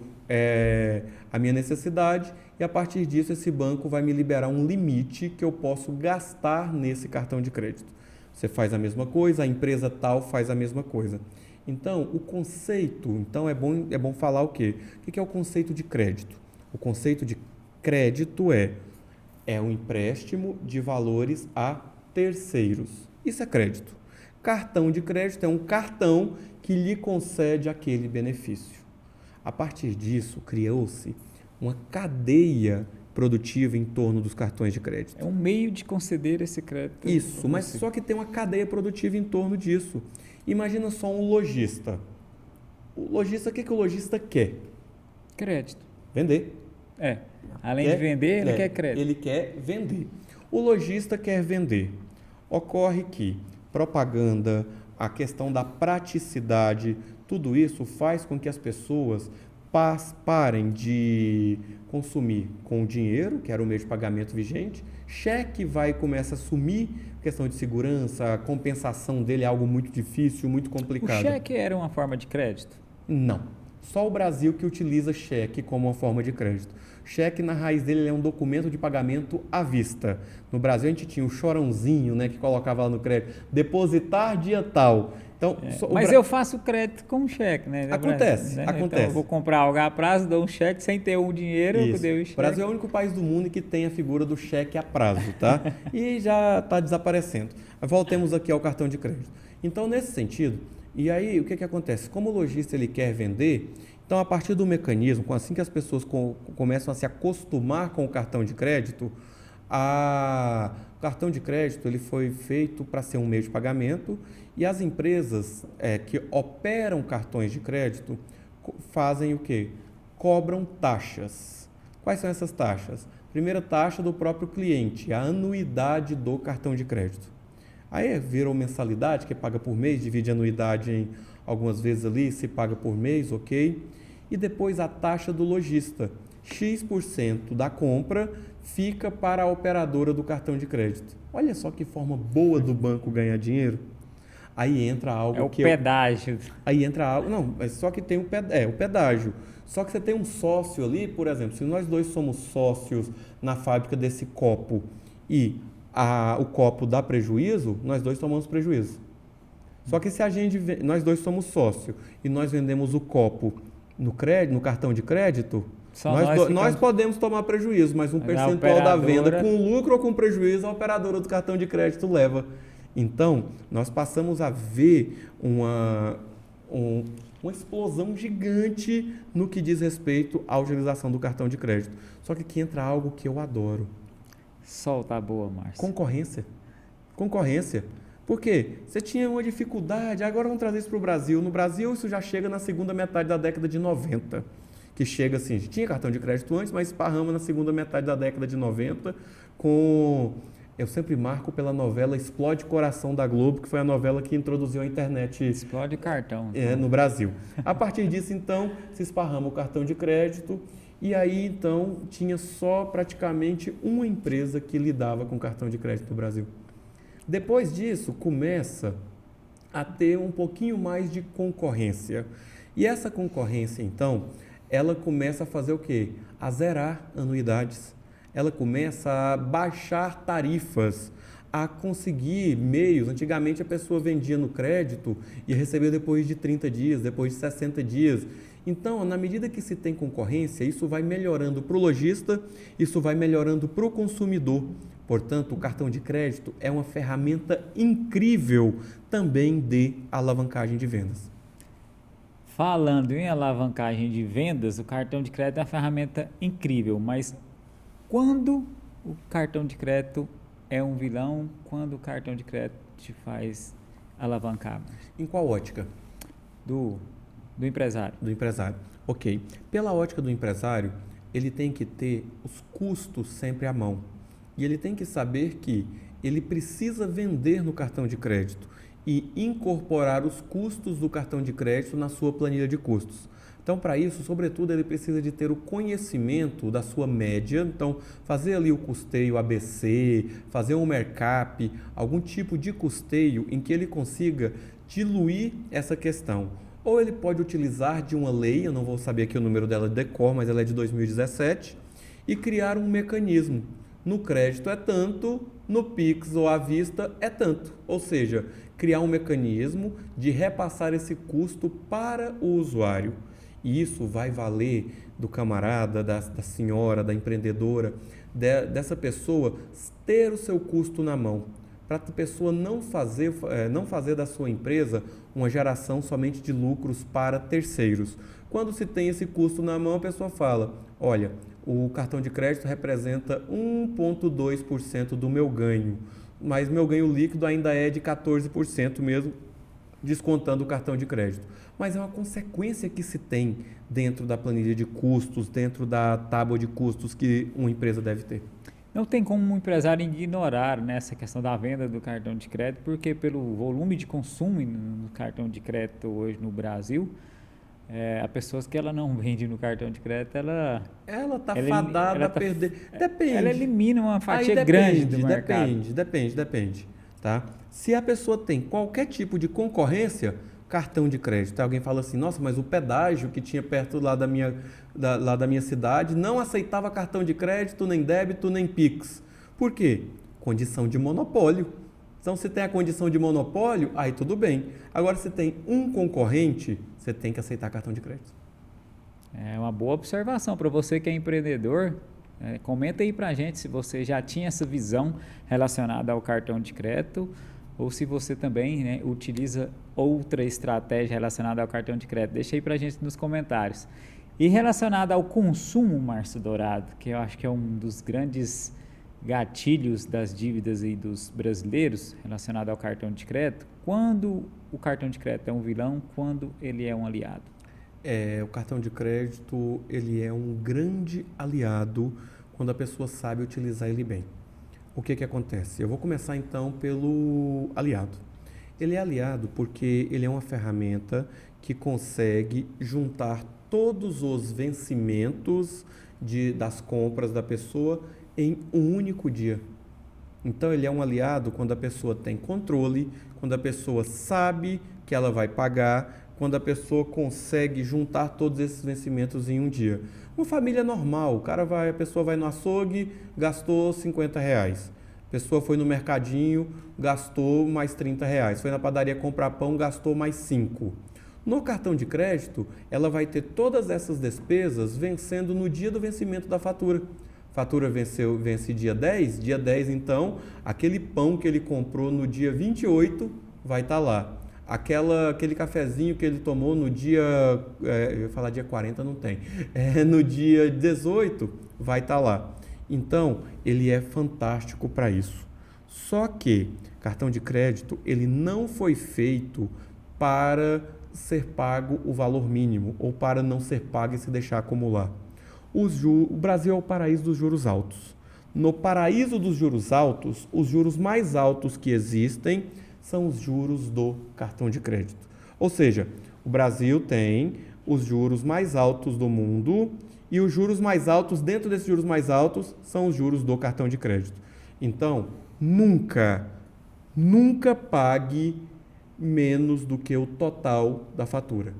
a minha necessidade e a partir disso esse banco vai me liberar um limite que eu posso gastar nesse cartão de crédito. Você faz a mesma coisa, a empresa tal faz a mesma coisa. Então, o conceito, então é bom falar o quê? O que é o conceito de crédito? O conceito de crédito é um empréstimo de valores a terceiros. Isso é crédito. Cartão de crédito é um cartão que lhe concede aquele benefício. A partir disso, criou-se uma cadeia produtiva em torno dos cartões de crédito. É um meio de conceder esse crédito. Isso, mas só que tem uma cadeia produtiva em torno disso. Imagina só um lojista. O lojista, o que o lojista quer? Crédito. Vender. Além de vender, ele quer crédito. Ele quer vender. O lojista quer vender. Ocorre que propaganda, a questão da praticidade, tudo isso faz com que as pessoas parem de consumir com dinheiro, que era o meio de pagamento vigente, cheque vai começa a sumir, questão de segurança, a compensação dele é algo muito difícil, muito complicado. O cheque era uma forma de crédito? Não. Só o Brasil que utiliza cheque como uma forma de crédito. Cheque, na raiz dele, é um documento de pagamento à vista. No Brasil, a gente tinha o chorãozinho, né, que colocava lá no crédito, depositar dia tal. Então, mas eu faço crédito com cheque, né? Acontece. Então, eu vou comprar algo a prazo, dou um cheque sem ter um dinheiro, eu dei o cheque. O Brasil é o único país do mundo que tem a figura do cheque a prazo, tá? E já está desaparecendo. Voltemos aqui ao cartão de crédito. Então, nesse sentido, e aí o que acontece? Como o lojista ele quer vender, então a partir do mecanismo, assim que as pessoas começam a se acostumar com o cartão de crédito, o cartão de crédito ele foi feito para ser um meio de pagamento e as empresas que operam cartões de crédito fazem o quê? Cobram taxas. Quais são essas taxas? Primeira taxa do próprio cliente, a anuidade do cartão de crédito. Aí virou mensalidade, que paga por mês, divide a anuidade em algumas vezes ali, se paga por mês, ok? E depois a taxa do lojista. X% da compra fica para a operadora do cartão de crédito. Olha só que forma boa do banco ganhar dinheiro. Aí entra algo o pedágio. Aí entra algo... Não, só que tem o pedágio. Só que você tem um sócio ali, por exemplo, se nós dois somos sócios na fábrica desse copo e o copo dá prejuízo, nós dois tomamos prejuízo. Só que se nós dois somos sócios e nós vendemos o copo no cartão de crédito, nós podemos tomar prejuízo, mas um percentual da venda, com lucro ou com prejuízo, a operadora do cartão de crédito leva. Então, nós passamos a ver uma explosão gigante no que diz respeito à utilização do cartão de crédito. Só que aqui entra algo que eu adoro. Solta a boa, Márcio. Concorrência. Por quê? Você tinha uma dificuldade, agora vamos trazer isso para o Brasil. No Brasil, isso já chega na segunda metade da década de 90. Que chega assim, tinha cartão de crédito antes, mas esparrama na segunda metade da década de 90 com... Eu sempre marco pela novela Explode Coração da Globo, que foi a novela que introduziu a internet. Explode cartão. No Brasil. A partir disso, então, se esparrama o cartão de crédito e aí, então, tinha só praticamente uma empresa que lidava com cartão de crédito no Brasil. Depois disso, começa a ter um pouquinho mais de concorrência. E essa concorrência, então, ela começa a fazer o quê? A zerar anuidades. Ela começa a baixar tarifas, a conseguir meios. Antigamente a pessoa vendia no crédito e recebia depois de 30 dias, depois de 60 dias. Então, na medida que se tem concorrência, isso vai melhorando para o lojista, isso vai melhorando para o consumidor. Portanto, o cartão de crédito é uma ferramenta incrível também de alavancagem de vendas. Falando em alavancagem de vendas, o cartão de crédito é uma ferramenta incrível, mas quando o cartão de crédito é um vilão, quando o cartão de crédito te faz alavancar? Em qual ótica? Do, do empresário. Do empresário. Ok. Pela ótica do empresário, ele tem que ter os custos sempre à mão. E ele tem que saber que ele precisa vender no cartão de crédito e incorporar os custos do cartão de crédito na sua planilha de custos. Então, para isso, sobretudo, ele precisa de ter o conhecimento da sua média. Então, fazer ali o custeio ABC, fazer um markup, algum tipo de custeio em que ele consiga diluir essa questão. Ou ele pode utilizar de uma lei, eu não vou saber aqui o número dela de decor, mas ela é de 2017, e criar um mecanismo. No crédito é tanto, no Pix ou à vista é tanto. Ou seja, criar um mecanismo de repassar esse custo para o usuário. E isso vai valer do camarada, da senhora, da empreendedora, dessa pessoa ter o seu custo na mão. Para a pessoa não fazer da sua empresa uma geração somente de lucros para terceiros. Quando se tem esse custo na mão, a pessoa fala, olha, o cartão de crédito representa 1,2% do meu ganho, mas meu ganho líquido ainda é de 14% mesmo, descontando o cartão de crédito. Mas é uma consequência que se tem dentro da planilha de custos, dentro da tábua de custos que uma empresa deve ter. Não tem como um empresário ignorar, né, essa questão da venda do cartão de crédito, porque pelo volume de consumo no cartão de crédito hoje no Brasil, a pessoas que ela não vende no cartão de crédito, ela está fadada a perder. Depende. Ela elimina uma fatia grande do mercado. Depende. Tá? Se a pessoa tem qualquer tipo de concorrência, cartão de crédito. Alguém fala assim, nossa, mas o pedágio que tinha perto lá da minha cidade não aceitava cartão de crédito, nem débito, nem Pix. Por quê? Condição de monopólio. Então, se tem a condição de monopólio, aí tudo bem. Agora, se tem um concorrente, você tem que aceitar cartão de crédito. É uma boa observação. Para você que é empreendedor, comenta aí para a gente se você já tinha essa visão relacionada ao cartão de crédito ou se você também, né, utiliza outra estratégia relacionada ao cartão de crédito. Deixa aí para a gente nos comentários. E relacionado ao consumo, Márcio Dourado, que eu acho que é um dos grandes gatilhos das dívidas aí dos brasileiros relacionado ao cartão de crédito, quando o cartão de crédito é um vilão, quando ele é um aliado? O cartão de crédito, ele é um grande aliado quando a pessoa sabe utilizar ele bem. O que acontece? Eu vou começar então pelo aliado. Ele é aliado porque ele é uma ferramenta que consegue juntar todos os vencimentos das compras da pessoa em um único dia. Então, ele é um aliado quando a pessoa tem controle, quando a pessoa sabe que ela vai pagar, quando a pessoa consegue juntar todos esses vencimentos em um dia. Uma família normal, a pessoa vai no açougue, gastou R$50. A pessoa foi no mercadinho, gastou mais R$30. Foi na padaria comprar pão, gastou mais 5. No cartão de crédito, ela vai ter todas essas despesas vencendo no dia do vencimento da fatura. Fatura vence dia 10, então, aquele pão que ele comprou no dia 28 vai estar lá. Aquele cafezinho que ele tomou no dia, eu ia falar dia 40, não tem, no dia 18 vai estar lá. Então, ele é fantástico para isso. Só que cartão de crédito, ele não foi feito para ser pago o valor mínimo ou para não ser pago e se deixar acumular. O Brasil é o paraíso dos juros altos. No paraíso dos juros altos, os juros mais altos que existem são os juros do cartão de crédito. Ou seja, o Brasil tem os juros mais altos do mundo e os juros mais altos, dentro desses juros mais altos, são os juros do cartão de crédito. Então, nunca pague menos do que o total da fatura.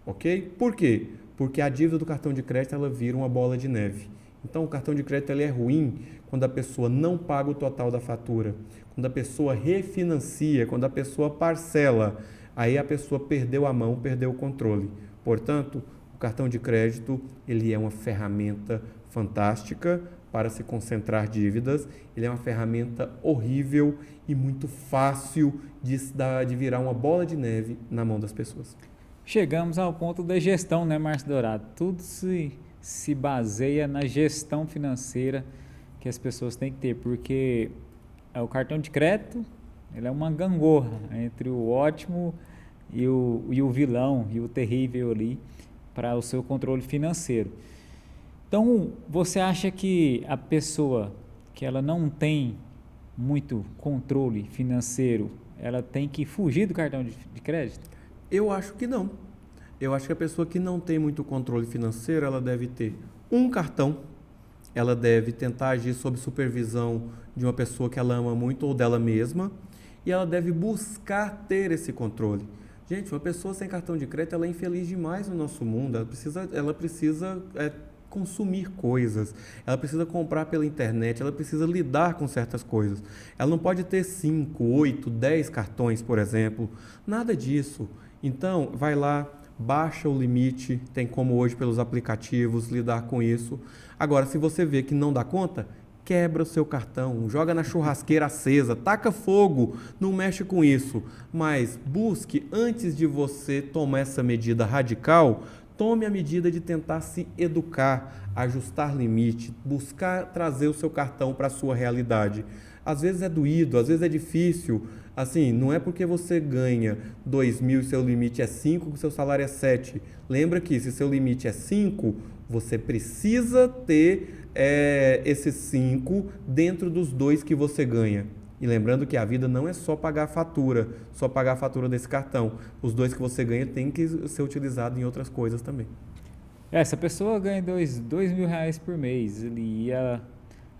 Ok? Por quê? Porque a dívida do cartão de crédito ela vira uma bola de neve. Então, o cartão de crédito ele é ruim quando a pessoa não paga o total da fatura, quando a pessoa refinancia, quando a pessoa parcela. Aí a pessoa perdeu a mão, perdeu o controle. Portanto, o cartão de crédito ele é uma ferramenta fantástica para se concentrar dívidas. Ele é uma ferramenta horrível e muito fácil de virar uma bola de neve na mão das pessoas. Chegamos ao ponto da gestão, né, Márcio Dourado? Tudo se baseia na gestão financeira que as pessoas têm que ter, porque o cartão de crédito, ele é uma gangorra entre o ótimo e o vilão, e o terrível ali, para o seu controle financeiro. Então, você acha que a pessoa que ela não tem muito controle financeiro, ela tem que fugir do cartão de crédito? Eu acho que não. Eu acho que a pessoa que não tem muito controle financeiro, ela deve ter um cartão, ela deve tentar agir sob supervisão de uma pessoa que ela ama muito ou dela mesma, e ela deve buscar ter esse controle. Gente, uma pessoa sem cartão de crédito, ela é infeliz demais no nosso mundo, ela precisa consumir coisas, ela precisa comprar pela internet, ela precisa lidar com certas coisas. Ela não pode ter 5, 8, 10 cartões, por exemplo, nada disso. Então, vai lá, baixa o limite, tem como hoje pelos aplicativos lidar com isso. Agora, se você vê que não dá conta, quebra o seu cartão, joga na churrasqueira acesa, taca fogo, não mexe com isso. Mas busque, antes de você tomar essa medida radical, tome a medida de tentar se educar, ajustar limite, buscar trazer o seu cartão para a sua realidade. Às vezes é doído, às vezes é difícil. Assim, não é porque você ganha 2.000 e seu limite é 5, que o seu salário é 7. Lembra que se seu limite é 5, você precisa ter esses 5 dentro dos 2 que você ganha. E lembrando que a vida não é só pagar a fatura desse cartão. Os 2 que você ganha tem que ser utilizado em outras coisas também. Se a pessoa ganha R$2.000 por mês e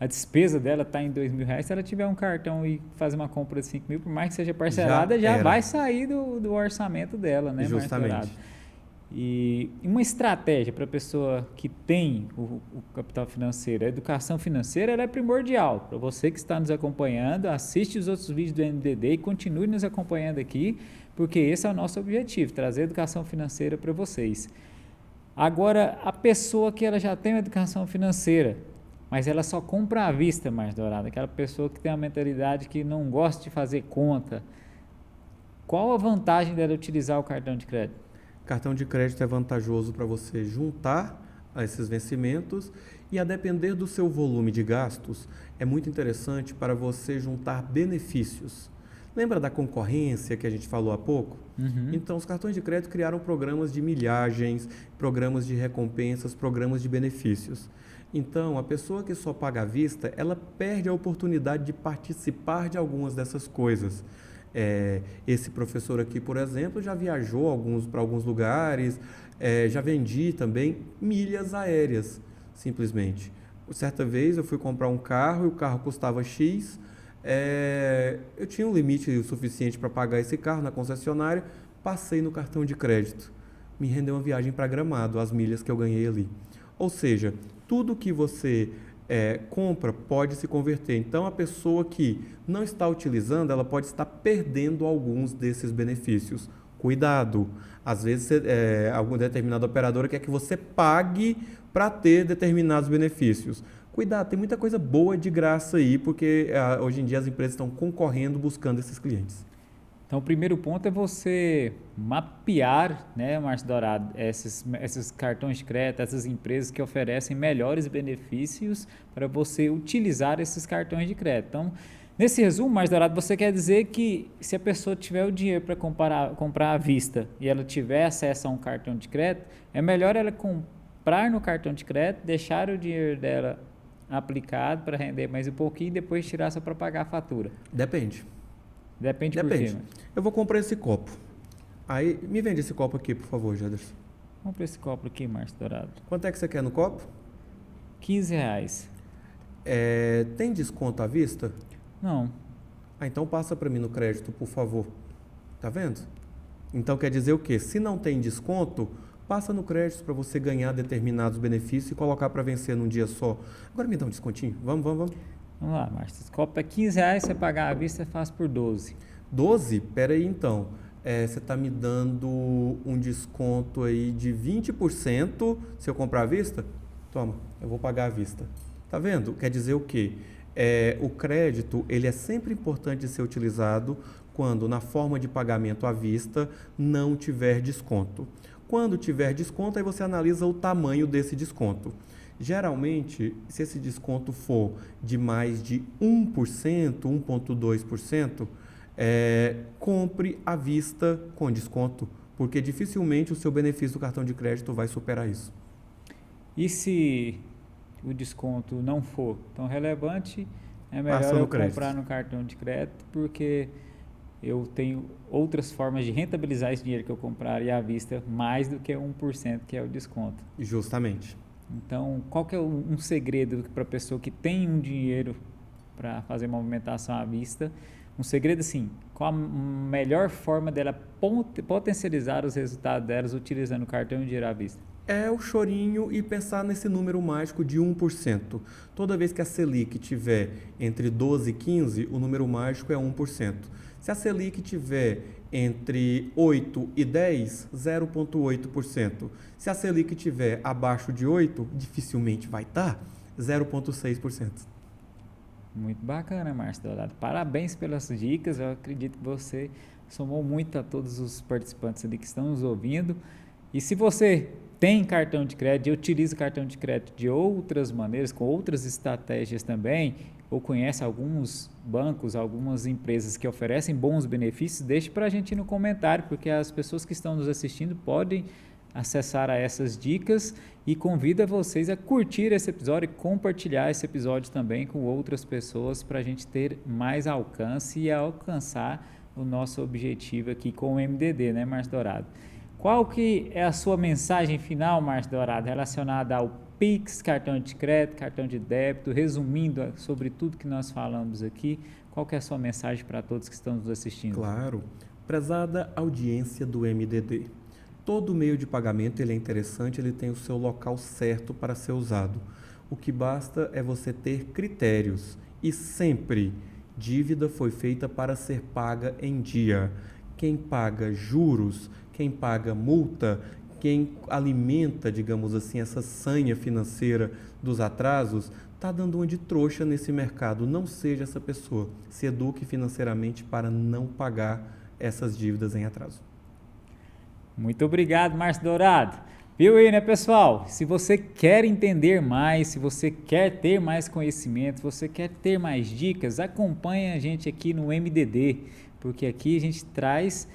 a despesa dela está em R$2.000, se ela tiver um cartão e fazer uma compra de 5.000, por mais que seja parcelada, já vai sair do orçamento dela, né? Justamente. E uma estratégia para a pessoa que tem o capital financeiro, a educação financeira, ela é primordial. Para você que está nos acompanhando, assiste os outros vídeos do MDD e continue nos acompanhando aqui, porque esse é o nosso objetivo, trazer educação financeira para vocês. Agora, a pessoa que ela já tem uma educação financeira, mas ela só compra à vista, Márcio Dourado, aquela pessoa que tem uma mentalidade que não gosta de fazer conta, qual a vantagem dela utilizar o cartão de crédito? Cartão de crédito é vantajoso para você juntar a esses vencimentos e, a depender do seu volume de gastos, é muito interessante para você juntar benefícios. Lembra da concorrência que a gente falou há pouco? Uhum. Então, os cartões de crédito criaram programas de milhagens, programas de recompensas, programas de benefícios. Então, a pessoa que só paga à vista, ela perde a oportunidade de participar de algumas dessas coisas. Esse professor aqui, por exemplo, já viajou para alguns lugares, já vendi também milhas aéreas, simplesmente. Certa vez eu fui comprar um carro e o carro custava X, eu tinha um limite suficiente para pagar esse carro na concessionária, passei no cartão de crédito. Me rendeu uma viagem para Gramado, as milhas que eu ganhei ali. Ou seja, tudo que você compra pode se converter. Então, a pessoa que não está utilizando, ela pode estar perdendo alguns desses benefícios. Cuidado! Às vezes, alguma determinada operadora quer que você pague para ter determinados benefícios. Cuidado, tem muita coisa boa de graça aí, porque hoje em dia as empresas estão concorrendo, buscando esses clientes. Então, o primeiro ponto é você mapear, né, Márcio Dourado, esses cartões de crédito, essas empresas que oferecem melhores benefícios para você utilizar esses cartões de crédito. Então, nesse resumo, Márcio Dourado, você quer dizer que se a pessoa tiver o dinheiro para comprar à vista e ela tiver acesso a um cartão de crédito, é melhor ela comprar no cartão de crédito, deixar o dinheiro dela aplicado para render mais um pouquinho e depois tirar só para pagar a fatura? Depende. Depende por quê? Eu vou comprar esse copo. Aí, me vende esse copo aqui, por favor, Jaderson. Compre esse copo aqui, Márcio Dourado. Quanto é que você quer no copo? R$15. Tem desconto à vista? Não. Então passa para mim no crédito, por favor. Tá vendo? Então quer dizer o quê? Se não tem desconto, passa no crédito para você ganhar determinados benefícios e colocar para vencer num dia só. Agora me dá um descontinho. Vamos. Vamos lá, Márcio. Esse copo é R$15, você pagar à vista, faz por 12. 12? Pera aí então. Você está me dando um desconto aí de 20% se eu comprar à vista? Toma, eu vou pagar à vista. Tá vendo? Quer dizer o quê? O crédito, ele é sempre importante de ser utilizado quando na forma de pagamento à vista não tiver desconto. Quando tiver desconto, aí você analisa o tamanho desse desconto. Geralmente, se esse desconto for de mais de 1%, 1,2%, compre à vista com desconto, porque dificilmente o seu benefício do cartão de crédito vai superar isso. E se o desconto não for tão relevante, é melhor eu comprar no cartão de crédito, porque eu tenho outras formas de rentabilizar esse dinheiro que eu compraria à vista, mais do que 1%, que é o desconto. Justamente. Então, qual que é um segredo para a pessoa que tem um dinheiro para fazer movimentação à vista? Um segredo assim, qual a melhor forma dela potencializar os resultados delas utilizando o cartão e dinheiro à vista? É o chorinho e pensar nesse número mágico de 1%. Toda vez que a Selic tiver entre 12 e 15, o número mágico é 1%. Se a Selic tiver entre 8 e 10, 0,8%. Se a Selic tiver abaixo de 8, dificilmente vai estar, 0,6%. Muito bacana, Márcio Dourado. Parabéns pelas dicas. Eu acredito que você somou muito a todos os participantes ali que estão nos ouvindo. E se você tem cartão de crédito e utiliza cartão de crédito de outras maneiras, com outras estratégias também, ou conhece alguns bancos, algumas empresas que oferecem bons benefícios, deixe para a gente no comentário, porque as pessoas que estão nos assistindo podem acessar a essas dicas, e convido vocês a curtir esse episódio e compartilhar esse episódio também com outras pessoas, para a gente ter mais alcance e alcançar o nosso objetivo aqui com o MDD, né, Márcio Dourado? Qual que é a sua mensagem final, Márcio Dourado, relacionada ao Pix, cartão de crédito, cartão de débito, resumindo sobre tudo que nós falamos aqui? Qual que é a sua mensagem para todos que estão nos assistindo? Claro. Prezada audiência do MDD, todo meio de pagamento ele é interessante, ele tem o seu local certo para ser usado. O que basta é você ter critérios, e sempre dívida foi feita para ser paga em dia. Quem paga juros, quem paga multa, quem alimenta, digamos assim, essa sanha financeira dos atrasos, está dando uma de trouxa nesse mercado. Não seja essa pessoa. Se eduque financeiramente para não pagar essas dívidas em atraso. Muito obrigado, Márcio Dourado. Viu aí, né, pessoal? Se você quer entender mais, se você quer ter mais conhecimento, se você quer ter mais dicas, acompanhe a gente aqui no MDD, porque aqui a gente traz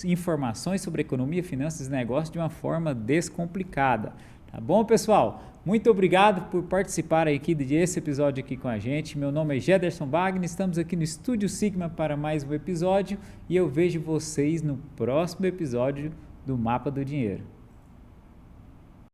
informações sobre economia, finanças e negócios de uma forma descomplicada. Tá bom, pessoal? Muito obrigado por participar aqui desse episódio aqui com a gente. Meu nome é Gederson Wagner, estamos aqui no Estúdio Sigma para mais um episódio e eu vejo vocês no próximo episódio do Mapa do Dinheiro.